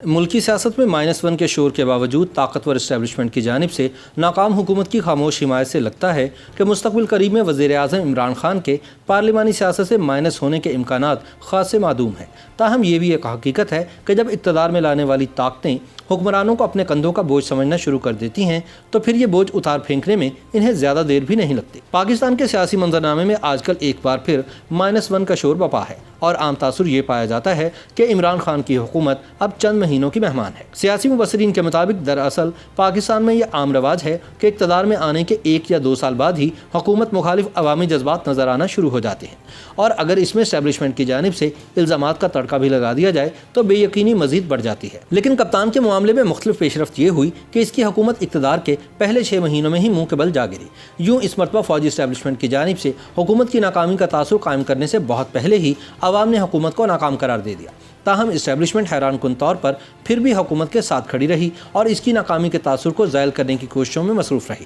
ملکی سیاست میں -1 کے شور کے باوجود طاقتور اسٹیبلشمنٹ کی جانب سے ناکام حکومت کی خاموش حمایت سے لگتا ہے کہ مستقبل قریب میں وزیر اعظم عمران خان کے پارلیمانی سیاست سے مائنس ہونے کے امکانات خاصے معدوم ہیں۔ تاہم یہ بھی ایک حقیقت ہے کہ جب اقتدار میں لانے والی طاقتیں حکمرانوں کو اپنے کندھوں کا بوجھ سمجھنا شروع کر دیتی ہیں تو پھر یہ بوجھ اتار پھینکنے میں انہیں زیادہ دیر بھی نہیں لگتی۔ پاکستان کے سیاسی منظرنامے میں آج کل ایک بار پھر -1 کا شور بپا ہے اور عام تاثر یہ پایا جاتا ہے کہ عمران خان کی حکومت اب چند مہینوں کی مہمان ہے۔ سیاسی مبصرین کے مطابق دراصل پاکستان میں یہ عام رواج ہے کہ اقتدار میں آنے کے 1 یا 2 سال بعد ہی حکومت مخالف عوامی جذبات نظر آنا شروع ہو جاتے ہیں، اور اگر اس میں اسٹیبلشمنٹ کی جانب سے الزامات کا تڑکا بھی لگا دیا جائے تو بے یقینی مزید بڑھ جاتی ہے۔ لیکن کپتان کے معاملے میں مختلف پیش رفت یہ ہوئی کہ اس کی حکومت اقتدار کے پہلے 6 مہینوں میں ہی منہ کے بل جا گری۔ یوں اس مرتبہ فوجی اسٹیبلشمنٹ کی جانب سے حکومت کی ناکامی کا تاثر قائم کرنے سے بہت پہلے ہی عوام نے حکومت کو ناکام قرار دے دیا۔ تاہم اسٹیبلشمنٹ حیران کن طور پر پھر بھی حکومت کے ساتھ کھڑی رہی اور اس کی ناکامی کے تاثر کو زائل کرنے کی کوششوں میں مصروف رہی۔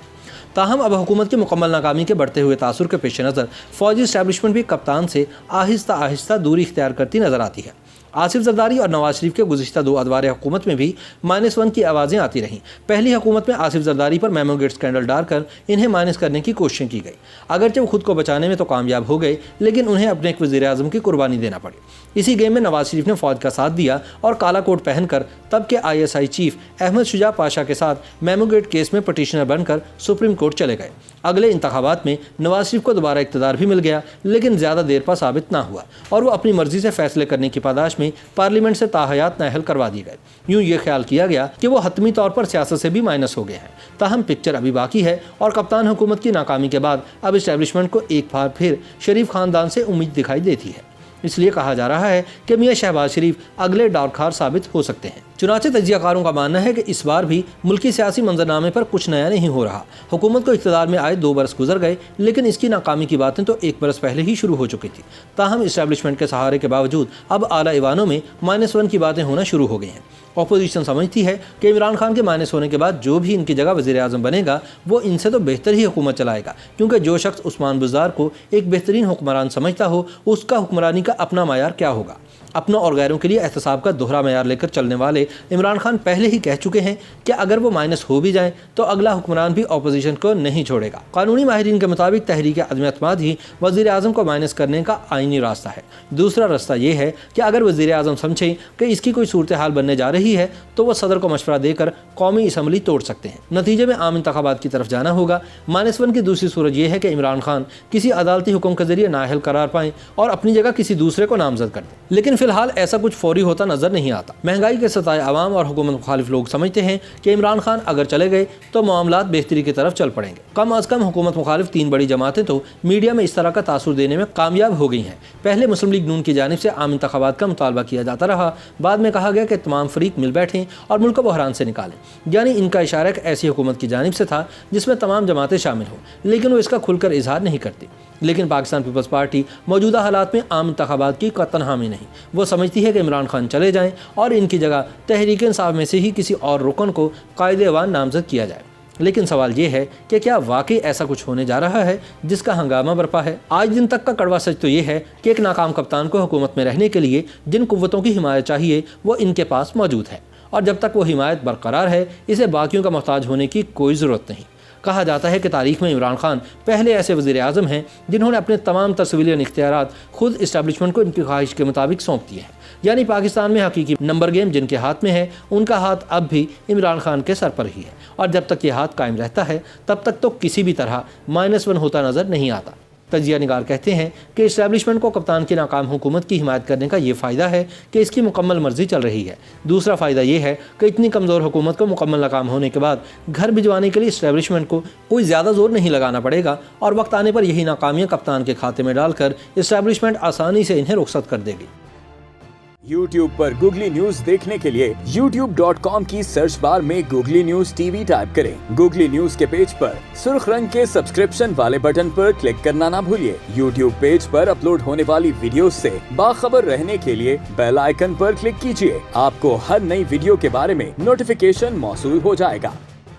تاہم اب حکومت کی مکمل ناکامی کے بڑھتے ہوئے تاثر کے پیش نظر فوجی اسٹیبلشمنٹ بھی کپتان سے آہستہ آہستہ دوری اختیار کرتی نظر آتی ہے۔ آصف زرداری اور نواز شریف کے گزشتہ 2 ادوار حکومت میں بھی -1 کی آوازیں آتی رہیں۔ پہلی حکومت میں آصف زرداری پر میمو گیٹ اسکینڈل ڈال کر انہیں مائنس کرنے کی کوششیں کی گئی۔ اگرچہ وہ خود کو بچانے میں تو کامیاب ہو گئے، لیکن انہیں اپنے ایک وزیر اعظم کی قربانی دینا پڑی۔ اسی گیم میں نواز شریف نے فوج کا ساتھ دیا اور کالا کوٹ پہن کر تب کے ISI چیف احمد شجاع پاشا کے ساتھ میمو گیٹ کیس میں پٹیشنر بن کر سپریم کورٹ چلے گئے۔ اگلے انتخابات میں نواز شریف کو دوبارہ اقتدار بھی مل گیا، لیکن زیادہ دیر پا ثابت نہ ہوا اور وہ اپنی مرضی سے فیصلے کرنے کی پاداش میں پارلیمنٹ سے تاحیات نااہل کروا دیے گئے۔ یوں یہ خیال کیا گیا کہ وہ حتمی طور پر سیاست سے بھی مائنس ہو گئے ہیں۔ تاہم پکچر ابھی باقی ہے اور کپتان حکومت کی ناکامی کے بعد اب اسٹیبلشمنٹ کو ایک بار پھر شریف خاندان سے امید دکھائی دیتی ہے۔ اس لیے کہا جا رہا ہے کہ میاں شہباز شریف اگلے ڈارکھار ثابت ہو سکتے ہیں۔ چنانچہ تجزیہ کاروں کا ماننا ہے کہ اس بار بھی ملکی سیاسی منظرنامے پر کچھ نیا نہیں ہو رہا۔ حکومت کو اقتدار میں آئے 2 برس گزر گئے، لیکن اس کی ناکامی کی باتیں تو 1 برس پہلے ہی شروع ہو چکی تھی۔ تاہم اسٹیبلشمنٹ کے سہارے کے باوجود اب اعلیٰ ایوانوں میں -1 کی باتیں ہونا شروع ہو گئی ہیں۔ اپوزیشن سمجھتی ہے کہ عمران خان کے مائنس ہونے کے بعد جو بھی ان کی جگہ وزیر اعظم بنے گا وہ ان سے تو بہتر ہی حکومت چلائے گا، کیونکہ جو شخص عثمان بزدار کو ایک بہترین حکمران سمجھتا ہو اس کا حکمرانی کا اپنا معیار کیا ہوگا۔ اپنوں اور غیروں کے لیے احتساب کا دوہرا معیار لے کر چلنے والے عمران خان پہلے ہی کہہ چکے ہیں کہ اگر وہ مائنس ہو بھی جائیں تو اگلا حکمران بھی اپوزیشن کو نہیں چھوڑے گا۔ قانونی ماہرین کے مطابق تحریک عدم اعتماد ہی وزیر اعظم کو مائنس کرنے کا آئینی راستہ ہے۔ دوسرا راستہ یہ ہے کہ اگر وزیر اعظم سمجھیں کہ اس کی کوئی صورتحال بننے جا رہی ہے تو وہ صدر کو مشورہ دے کر قومی اسمبلی توڑ سکتے ہیں۔ نتیجے میں عام انتخابات کی طرف جانا ہوگا۔ -1 کی دوسری صورت یہ ہے کہ عمران خان کسی عدالتی حکم کے ذریعے نااہل قرار پائیں اور اپنی جگہ کسی دوسرے کو نامزد کر دیں، لیکن فی الحال ایسا کچھ فوری ہوتا نظر نہیں آتا۔ مہنگائی کے ستائے عوام اور حکومت مخالف لوگ سمجھتے ہیں کہ عمران خان اگر چلے گئے تو معاملات بہتری کی طرف چل پڑیں گے۔ کم از کم حکومت مخالف 3 بڑی جماعتیں تو میڈیا میں اس طرح کا تاثر دینے میں کامیاب ہو گئی ہیں۔ پہلے مسلم لیگ نون کی جانب سے عام انتخابات کا مطالبہ کیا جاتا رہا، بعد میں کہا گیا کہ تمام فریق مل بیٹھیں اور ملک کو بحران سے نکالیں، یعنی ان کا اشارہ ایک ایسی حکومت کی جانب سے تھا جس میں تمام جماعتیں شامل ہوں، لیکن وہ اس کا کھل کر اظہار نہیں کرتی۔ لیکن پاکستان پیپلز پارٹی موجودہ حالات میں عام انتخابات کی قطعاً حامی نہیں۔ وہ سمجھتی ہے کہ عمران خان چلے جائیں اور ان کی جگہ تحریک انصاف میں سے ہی کسی اور رکن کو قائد ایوان نامزد کیا جائے۔ لیکن سوال یہ ہے کہ کیا واقعی ایسا کچھ ہونے جا رہا ہے جس کا ہنگامہ برپا ہے؟ آج دن تک کا کڑوا سچ تو یہ ہے کہ ایک ناکام کپتان کو حکومت میں رہنے کے لیے جن قوتوں کی حمایت چاہیے وہ ان کے پاس موجود ہے، اور جب تک وہ حمایت برقرار ہے اسے باقیوں کا محتاج ہونے کی کوئی ضرورت نہیں۔ کہا جاتا ہے کہ تاریخ میں عمران خان پہلے ایسے وزیر اعظم ہیں جنہوں نے اپنے تمام سویلین اختیارات خود اسٹیبلشمنٹ کو ان کی خواہش کے مطابق سونپ دیے ہیں، یعنی پاکستان میں حقیقی نمبر گیم جن کے ہاتھ میں ہے ان کا ہاتھ اب بھی عمران خان کے سر پر ہی ہے، اور جب تک یہ ہاتھ قائم رہتا ہے تب تک تو کسی بھی طرح -1 ہوتا نظر نہیں آتا۔ تجزیہ نگار کہتے ہیں کہ اسٹیبلشمنٹ کو کپتان کی ناکام حکومت کی حمایت کرنے کا یہ فائدہ ہے کہ اس کی مکمل مرضی چل رہی ہے۔ دوسرا فائدہ یہ ہے کہ اتنی کمزور حکومت کو مکمل ناکام ہونے کے بعد گھر بھجوانے کے لیے اسٹیبلشمنٹ کو کوئی زیادہ زور نہیں لگانا پڑے گا، اور وقت آنے پر یہی ناکامیاں کپتان کے کھاتے میں ڈال کر اسٹیبلشمنٹ آسانی سے انہیں رخصت کر دے گی۔ YouTube پر گوگلی نیوز دیکھنے کے لیے youtube.com کی سرچ بار میں گوگلی نیوز TV ٹائپ کریں۔ گوگلی نیوز کے پیج پر سرخ رنگ کے سبسکرپشن والے بٹن پر کلک کرنا نہ بھولیے۔ YouTube پیج پر اپلوڈ ہونے والی ویڈیوز سے باخبر رہنے کے لیے بیل آئیکن پر کلک کیجیے۔ آپ کو ہر نئی ویڈیو کے بارے میں نوٹیفیکیشن موصول ہو جائے گا۔